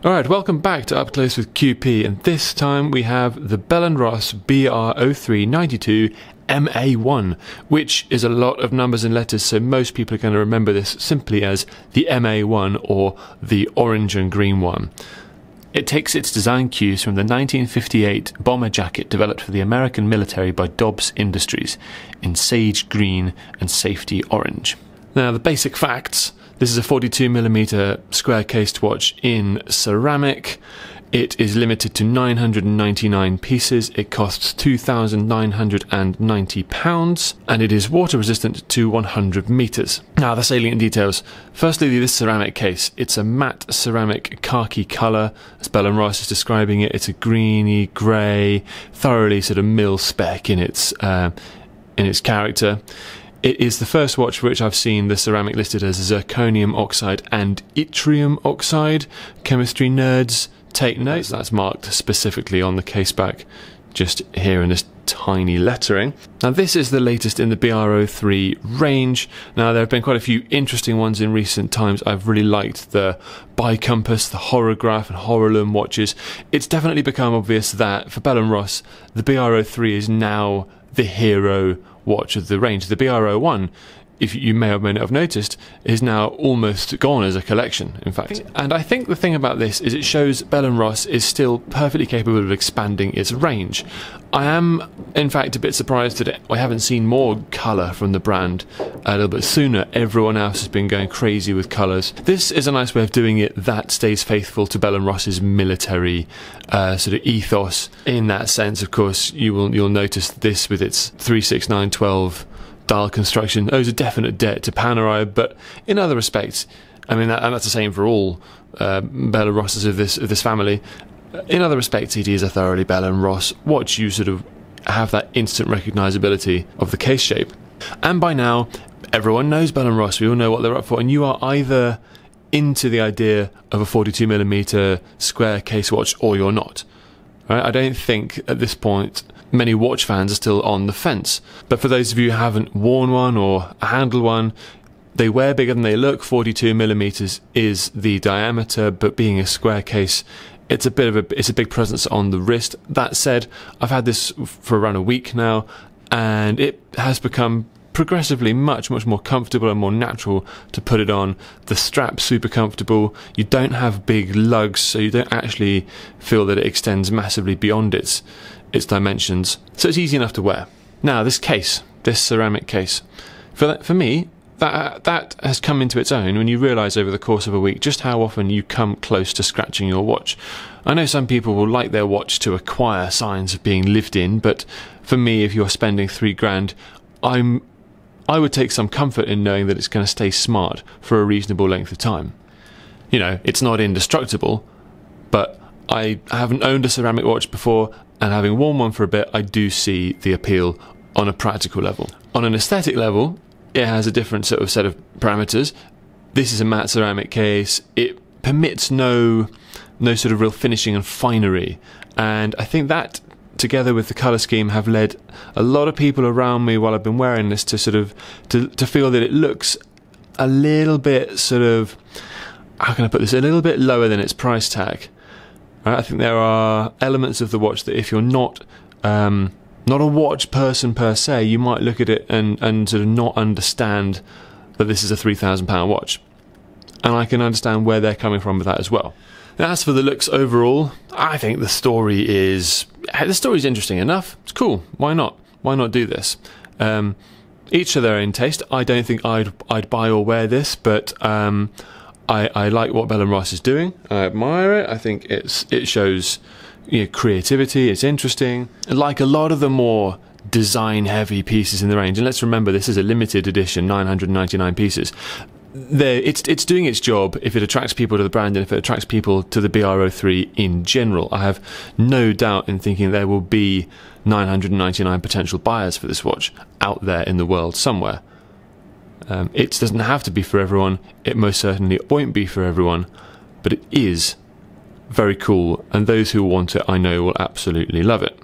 Alright, welcome back to Up Close with QP, and this time we have the Bell Ross BR03-92 MA-1, which is a lot of numbers and letters, so most people are going to remember this simply as the MA-1 or the orange and green one. It takes its design cues from the 1958 bomber jacket developed for the American military by Dobbs Industries in sage green and safety orange. Now, the basic facts: this is a 42mm square-cased watch in ceramic. It is limited to 999 pieces. It costs £2,990, and it is water resistant to 100 meters. Now, the salient details. Firstly, this ceramic case. It's a matte ceramic khaki color, as Bell & Ross is describing it. It's a greeny grey, thoroughly sort of mil-spec in its character. It is the first watch for which I've seen the ceramic listed as zirconium oxide and yttrium oxide. Chemistry nerds, take notes. That's marked specifically on the case back, just here in this tiny lettering. Now, this is the latest in the BR03 range. Now, there have been quite a few interesting ones in recent times. I've really liked the bicompass, the horograph and horolum watches. It's definitely become obvious that for Bell & Ross, the BR03 is now the hero watch of the range. The BR01, if you may or may not have noticed, is now almost gone as a collection, in fact. And I think the thing about this is it shows Bell & Ross is still perfectly capable of expanding its range. I am, in fact, a bit surprised that I haven't seen more colour from the brand a little bit sooner. Everyone else has been going crazy with colours. This is a nice way of doing it that stays faithful to Bell & Ross's military sort of ethos. In that sense, of course, you'll notice this with its 36912 dial construction owes a definite debt to Panerai, but in other respects, I mean, and that's the same for all Bell & Rosses of this family. In other respects, it is a thoroughly Bell & Ross watch. You sort of have that instant recognisability of the case shape. And by now, everyone knows Bell & Ross. We all know what they're up for, and you are either into the idea of a 42mm square case watch or you're not. Right? I don't think at this point many watch fans are still on the fence. But for those of you who haven't worn one or handled one, they wear bigger than they look. 42mm is the diameter, but being a square case, it's a big presence on the wrist. That said, I've had this for around a week now, and it has become progressively much more comfortable and more natural to put it on. The strap's super comfortable. You don't have big lugs, so you don't actually feel that it extends massively beyond its dimensions. So it's easy enough to wear. Now, this case, this ceramic case, for me, that has come into its own when you realise over the course of a week just how often you come close to scratching your watch. I know some people will like their watch to acquire signs of being lived in, but for me, if you're spending £3,000, I would take some comfort in knowing that it's going to stay smart for a reasonable length of time. You know, it's not indestructible, but I haven't owned a ceramic watch before, and having worn one for a bit, I do see the appeal on a practical level. On an aesthetic level, it has a different sort of set of parameters. This is a matte ceramic case. It permits no sort of real finishing and finery, and I think that, together with the colour scheme, have led a lot of people around me while I've been wearing this to sort of to feel that it looks a little bit sort of, how can I put this, a little bit lower than its price tag. Right? I think there are elements of the watch that if you're not a watch person per se, you might look at it and sort of not understand that this is a £3,000 watch. And I can understand where they're coming from with that as well. Now, as for the looks overall, I think the story is interesting enough. It's cool. Why not? Why not do this? Each to their own taste. I don't think I'd buy or wear this, but I like what Bell & Ross is doing. I admire it. I think it shows, you know, creativity. It's interesting. Like a lot of the more design-heavy pieces in the range, and let's remember this is a limited edition, 999 pieces. It's doing its job if it attracts people to the brand and if it attracts people to the BR03 in general. I have no doubt in thinking there will be 999 potential buyers for this watch out there in the world somewhere. It doesn't have to be for everyone. It most certainly won't be for everyone, but it is very cool, and those who want it, I know, will absolutely love it.